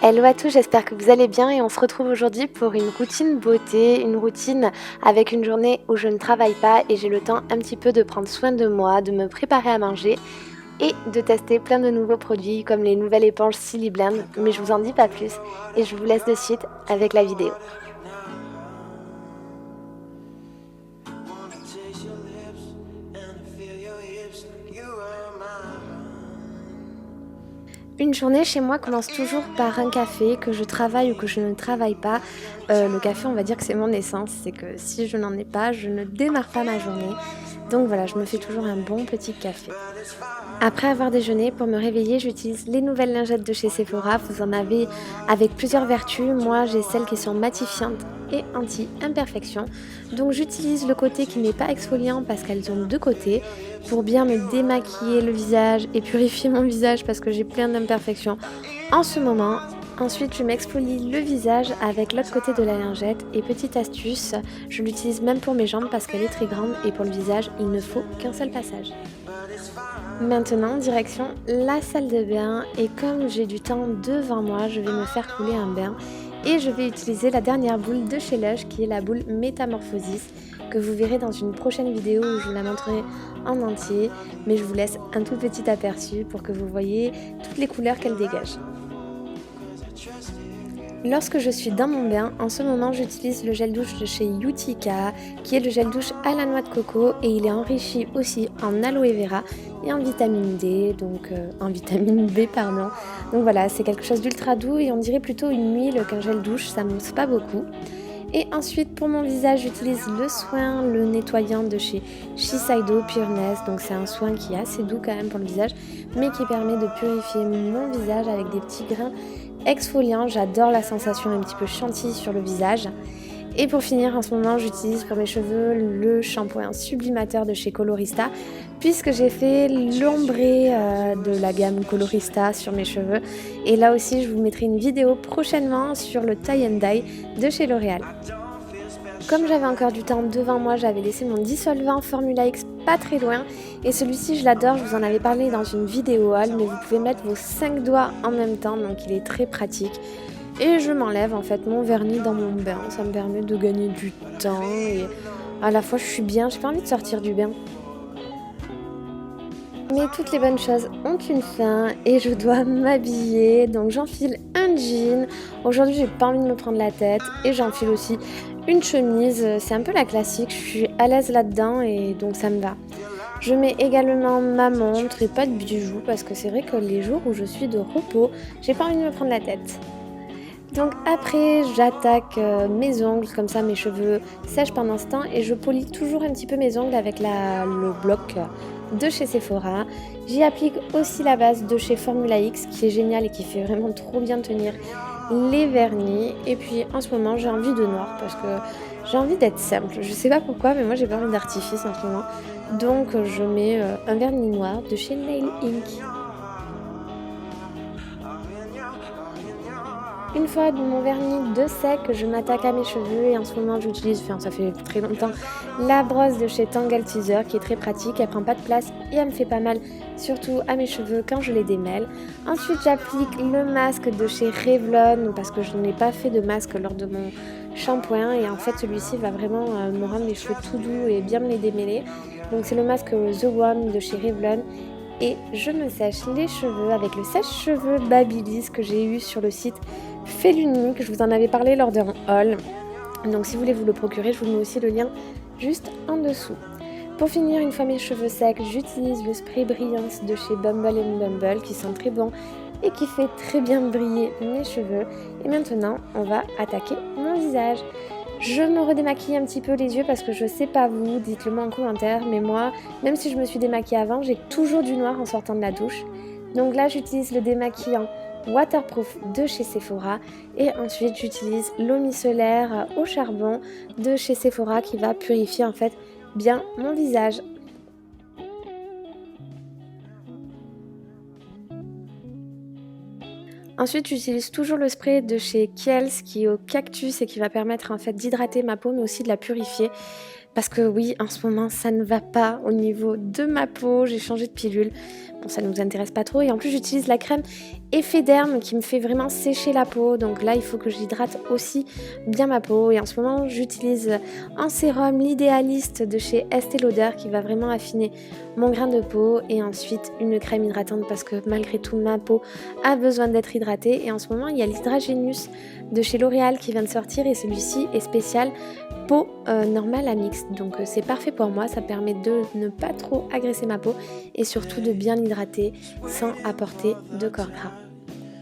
Hello à tous, j'espère que vous allez bien et on se retrouve aujourd'hui pour une routine beauté, une routine avec une journée où je ne travaille pas et j'ai le temps un petit peu de prendre soin de moi, de me préparer à manger et de tester plein de nouveaux produits comme les nouvelles éponges Silly Blend, mais je vous en dis pas plus et je vous laisse de suite avec la vidéo. Une journée chez moi commence toujours par un café, que je travaille ou que je ne travaille pas. Le café, on va dire que c'est mon essence, c'est que si je n'en ai pas, je ne démarre pas ma journée. Donc voilà, je me fais toujours un bon petit café. Après avoir déjeuné, pour me réveiller, j'utilise les nouvelles lingettes de chez Sephora. Vous en avez avec plusieurs vertus. Moi, j'ai celles qui sont matifiantes et anti-imperfection. Donc j'utilise le côté qui n'est pas exfoliant parce qu'elles ont deux côtés pour bien me démaquiller le visage et purifier mon visage parce que j'ai plein d'imperfections en ce moment. Ensuite, je m'exfolie le visage avec l'autre côté de la lingette et petite astuce, je l'utilise même pour mes jambes parce qu'elle est très grande et pour le visage, il ne faut qu'un seul passage. Maintenant, direction la salle de bain et comme j'ai du temps devant moi, je vais me faire couler un bain et je vais utiliser la dernière boule de chez Lush qui est la boule Métamorphosis que vous verrez dans une prochaine vidéo où je vous la montrerai en entier, mais je vous laisse un tout petit aperçu pour que vous voyez toutes les couleurs qu'elle dégage. Lorsque je suis dans mon bain, en ce moment j'utilise le gel douche de chez Utica qui est le gel douche à la noix de coco et il est enrichi aussi en aloe vera et en vitamine D, donc en vitamine B pardon. Donc voilà, c'est quelque chose d'ultra doux et on dirait plutôt une huile qu'un gel douche, ça ne mousse pas beaucoup. Et ensuite pour mon visage j'utilise le soin, le nettoyant de chez Shiseido Pureness, donc c'est un soin qui est assez doux quand même pour le visage mais qui permet de purifier mon visage avec des petits grains exfoliant, j'adore la sensation un petit peu chantilly sur le visage. Et pour finir, en ce moment, j'utilise pour mes cheveux le shampoing sublimateur de chez Colorista puisque j'ai fait l'ombré de la gamme Colorista sur mes cheveux. Et là aussi, je vous mettrai une vidéo prochainement sur le tie and dye de chez L'Oréal. Comme j'avais encore du temps devant moi, j'avais laissé mon dissolvant Formula X pas très loin et celui-ci je l'adore, je vous en avais parlé dans une vidéo haul, mais vous pouvez mettre vos 5 doigts en même temps, donc il est très pratique. Et je m'enlève en fait mon vernis dans mon bain, ça me permet de gagner du temps et à la fois je suis bien, j'ai pas envie de sortir du bain. Mais toutes les bonnes choses ont une fin et je dois m'habiller, donc j'enfile un jean. Aujourd'hui j'ai pas envie de me prendre la tête et j'enfile aussi une chemise, c'est un peu la classique, je suis à l'aise là-dedans et donc ça me va. Je mets également ma montre et pas de bijoux parce que c'est vrai que les jours où je suis de repos, j'ai pas envie de me prendre la tête. Donc après j'attaque mes ongles, comme ça mes cheveux sèchent pendant ce temps et je polis toujours un petit peu mes ongles avec le bloc de chez Sephora. J'y applique aussi la base de chez Formula X qui est géniale et qui fait vraiment trop bien tenir les vernis. Et puis en ce moment j'ai envie de noir parce que j'ai envie d'être simple. Je sais pas pourquoi mais moi j'ai pas envie d'artifice en ce moment. Donc je mets un vernis noir de chez Nail Ink. Une fois mon vernis de sec, je m'attaque à mes cheveux et en ce moment j'utilise, ça fait très longtemps, la brosse de chez Tangle Teezer qui est très pratique, elle prend pas de place et elle me fait pas mal, surtout à mes cheveux quand je les démêle. Ensuite j'applique le masque de chez Revlon parce que je n'ai pas fait de masque lors de mon shampoing et en fait celui-ci va vraiment me rendre les cheveux tout doux et bien me les démêler. Donc c'est le masque The One de chez Revlon. Et je me sèche les cheveux avec le sèche-cheveux Babyliss que j'ai eu sur le site Félunique. Je vous en avais parlé lors d'un haul. Donc si vous voulez vous le procurer, je vous mets aussi le lien juste en dessous. Pour finir, une fois mes cheveux secs, j'utilise le spray Brillance de chez Bumble Bumble qui sent très bon et qui fait très bien briller mes cheveux. Et maintenant, on va attaquer mon visage. Je me redémaquille un petit peu les yeux parce que je sais pas vous, dites-le moi en commentaire, mais moi, même si je me suis démaquillée avant, j'ai toujours du noir en sortant de la douche. Donc là, j'utilise le démaquillant waterproof de chez Sephora et ensuite j'utilise l'eau micellaire au charbon de chez Sephora qui va purifier en fait bien mon visage. Ensuite, j'utilise toujours le spray de chez Kiehl's qui est au cactus et qui va permettre en fait d'hydrater ma peau mais aussi de la purifier. Parce que oui, en ce moment, ça ne va pas au niveau de ma peau. J'ai changé de pilule. bon, ça ne nous intéresse pas trop. Et en plus, j'utilise la crème Effet Derme qui me fait vraiment sécher la peau. Donc là, il faut que j'hydrate aussi bien ma peau. Et en ce moment, j'utilise un sérum l'Idéaliste de chez Estée Lauder qui va vraiment affiner mon grain de peau. Et ensuite, une crème hydratante parce que malgré tout, ma peau a besoin d'être hydratée. Et en ce moment, il y a l'Hydragenius de chez L'Oréal qui vient de sortir. Et celui-ci est spécial peau normale à mixte, donc c'est parfait pour moi, ça permet de ne pas trop agresser ma peau et surtout de bien l'hydrater sans apporter de corps gras.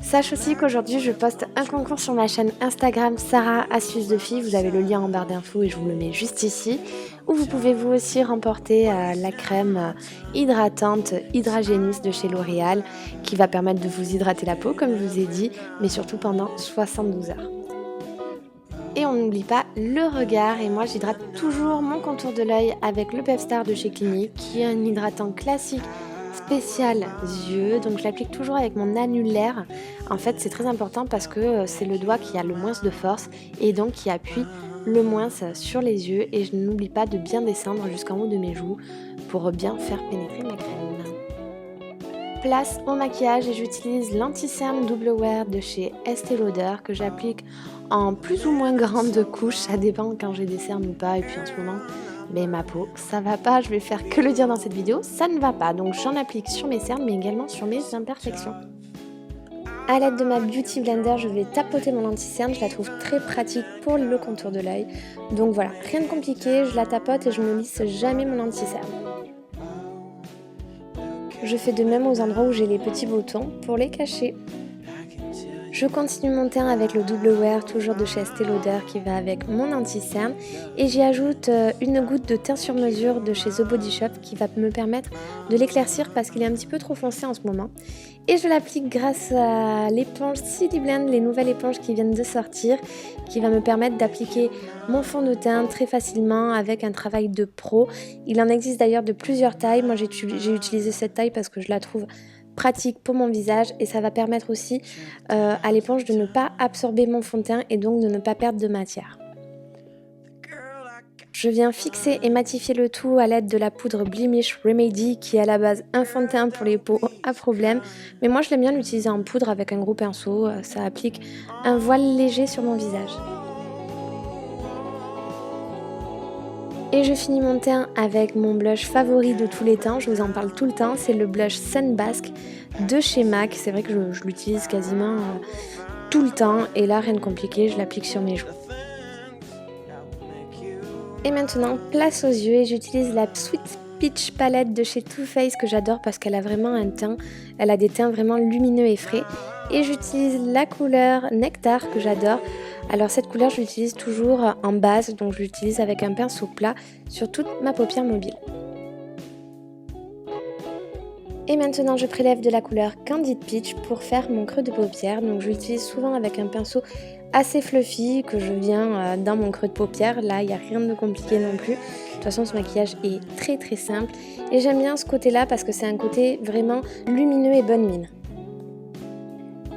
Sache aussi qu'aujourd'hui je poste un concours sur ma chaîne Instagram Sarah Astuces de Fille, vous avez le lien en barre d'infos et je vous le mets juste ici, où vous pouvez vous aussi remporter la crème hydratante Hydragenius de chez L'Oréal qui va permettre de vous hydrater la peau comme je vous ai dit, mais surtout pendant 72 heures. Et on n'oublie pas le regard, et moi j'hydrate toujours mon contour de l'œil avec le Pepstar de chez Clinique qui est un hydratant classique spécial yeux, donc je l'applique toujours avec mon annulaire. En fait c'est très important parce que c'est le doigt qui a le moins de force et donc qui appuie le moins sur les yeux, et je n'oublie pas de bien descendre jusqu'en haut de mes joues pour bien faire pénétrer ma crème. Place au maquillage et j'utilise l'anti-cerne Double Wear de chez Estée Lauder que j'applique en plus ou moins grande couche, ça dépend quand j'ai des cernes ou pas, et puis en ce moment mais ma peau ça va pas, je vais faire que le dire dans cette vidéo, ça ne va pas, donc j'en applique sur mes cernes mais également sur mes imperfections. A l'aide de ma Beauty Blender, je vais tapoter mon anti-cerne, je la trouve très pratique pour le contour de l'œil, donc voilà, rien de compliqué, je la tapote et je ne lisse jamais mon anti-cerne. Je fais de même aux endroits où j'ai les petits boutons pour les cacher. Je continue mon teint avec le Double Wear, toujours de chez Estée Lauder, qui va avec mon anti-cerne. Et j'y ajoute une goutte de teint sur mesure de chez The Body Shop qui va me permettre de l'éclaircir parce qu'il est un petit peu trop foncé en ce moment. Et je l'applique grâce à l'éponge City Blend, les nouvelles éponges qui viennent de sortir, qui va me permettre d'appliquer mon fond de teint très facilement avec un travail de pro. Il en existe d'ailleurs de plusieurs tailles. Moi j'ai utilisé cette taille parce que je la trouve pratique pour mon visage et ça va permettre aussi à l'éponge de ne pas absorber mon fond de teint et donc de ne pas perdre de matière. Je viens fixer et matifier le tout à l'aide de la poudre Blemish Remedy qui est à la base un fond de teint pour les peaux à problème, mais moi je l'aime bien l'utiliser en poudre avec un gros pinceau, ça applique un voile léger sur mon visage. Et je finis mon teint avec mon blush favori de tous les temps, je vous en parle tout le temps, c'est le blush Sunbask de chez MAC. C'est vrai que je l'utilise quasiment tout le temps et là rien de compliqué, je l'applique sur mes joues. Et maintenant place aux yeux et j'utilise la Sweet Peach palette de chez Too Faced que j'adore parce qu'elle a vraiment un teint, elle a des teints vraiment lumineux et frais. Et j'utilise la couleur Nectar que j'adore. Alors cette couleur je l'utilise toujours en base, donc je l'utilise avec un pinceau plat sur toute ma paupière mobile. Et maintenant je prélève de la couleur Candid Peach pour faire mon creux de paupière, donc je l'utilise souvent avec un pinceau assez fluffy que je viens dans mon creux de paupière. Là il n'y a rien de compliqué non plus, de toute façon ce maquillage est très très simple et j'aime bien ce côté là parce que c'est un côté vraiment lumineux et bonne mine.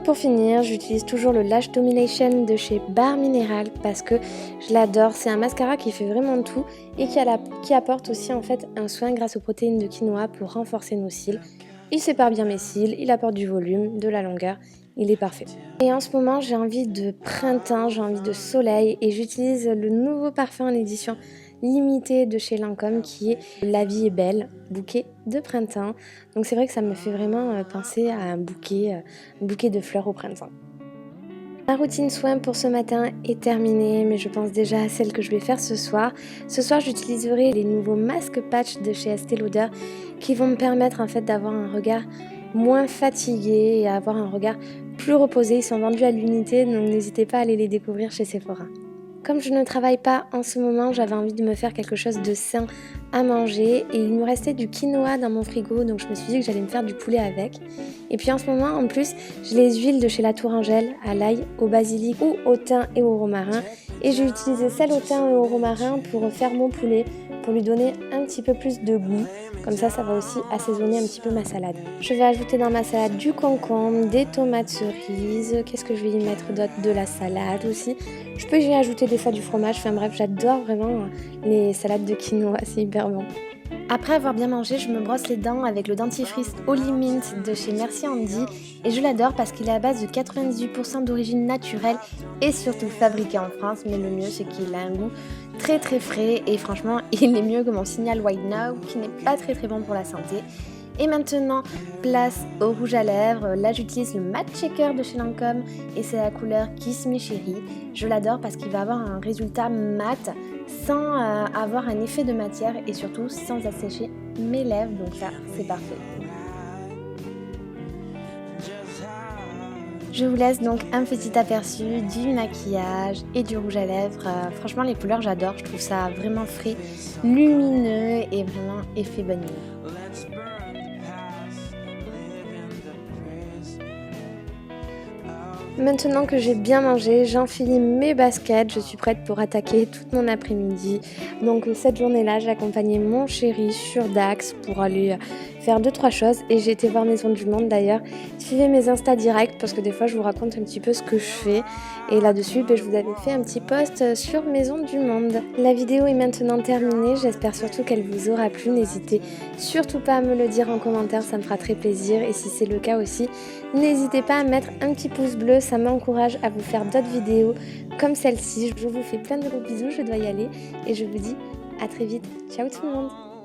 Pour finir, j'utilise toujours le Lash Domination de chez Barre Minéral parce que je l'adore. C'est un mascara qui fait vraiment tout et qui apporte aussi en fait un soin grâce aux protéines de quinoa pour renforcer nos cils. Il sépare bien mes cils, il apporte du volume, de la longueur, il est parfait. Et en ce moment, j'ai envie de printemps, j'ai envie de soleil et j'utilise le nouveau parfum en édition limitée de chez Lancôme qui est La vie est belle, bouquet de printemps. Donc c'est vrai que ça me fait vraiment penser à un bouquet de fleurs au printemps. Ma routine soin pour ce matin est terminée, mais je pense déjà à celle que je vais faire ce soir. Ce soir, j'utiliserai les nouveaux masques patch de chez Estée Lauder qui vont me permettre en fait d'avoir un regard moins fatigué et avoir un regard plus reposé. Ils sont vendus à l'unité, donc n'hésitez pas à aller les découvrir chez Sephora. Comme je ne travaille pas en ce moment, j'avais envie de me faire quelque chose de sain à manger et il me restait du quinoa dans mon frigo, donc je me suis dit que j'allais me faire du poulet avec. Et puis en ce moment, en plus, j'ai les huiles de chez La Tourangelle à l'ail, au basilic ou au thym et au romarin. Et j'ai utilisé celle au thym et au romarin pour faire mon poulet, pour lui donner un petit peu plus de goût. Comme ça va aussi assaisonner un petit peu ma salade. Je vais ajouter dans ma salade du concombre, des tomates cerises. Qu'est-ce que je vais y mettre d'autre? De la salade aussi. Je peux y ajouter des fois du fromage. Enfin bref, j'adore vraiment les salades de quinoa, c'est hyper bon. Après avoir bien mangé, je me brosse les dents avec le dentifrice Holy Mint de chez Merci Andy et je l'adore parce qu'il est à base de 98% d'origine naturelle et surtout fabriqué en France, mais le mieux c'est qu'il a un goût très très frais et franchement il est mieux que mon Signal White Now qui n'est pas très très bon pour la santé. Et maintenant, place au rouge à lèvres. Là, j'utilise le Matte Checker de chez Lancôme et c'est la couleur Kiss Me Chérie. Je l'adore parce qu'il va avoir un résultat mat sans avoir un effet de matière et surtout sans assécher mes lèvres. Donc ça, c'est parfait. Je vous laisse donc un petit aperçu du maquillage et du rouge à lèvres. Franchement, les couleurs, j'adore. Je trouve ça vraiment frais, lumineux et vraiment effet bonne nuit. Maintenant que j'ai bien mangé, j'enfile mes baskets, je suis prête pour attaquer toute mon après-midi. Donc cette journée-là, j'ai accompagné mon chéri sur Dax pour aller faire 2-3 choses et j'ai été voir Maison du Monde d'ailleurs. Suivez mes Insta directs parce que des fois je vous raconte un petit peu ce que je fais et là-dessus je vous avais fait un petit post sur Maison du Monde. La vidéo est maintenant terminée, j'espère surtout qu'elle vous aura plu. N'hésitez surtout pas à me le dire en commentaire, ça me fera très plaisir et si c'est le cas aussi, n'hésitez pas à mettre un petit pouce bleu, ça m'encourage à vous faire d'autres vidéos comme celle-ci. Je vous fais plein de gros bisous, je dois y aller et je vous dis à très vite. Ciao tout le monde!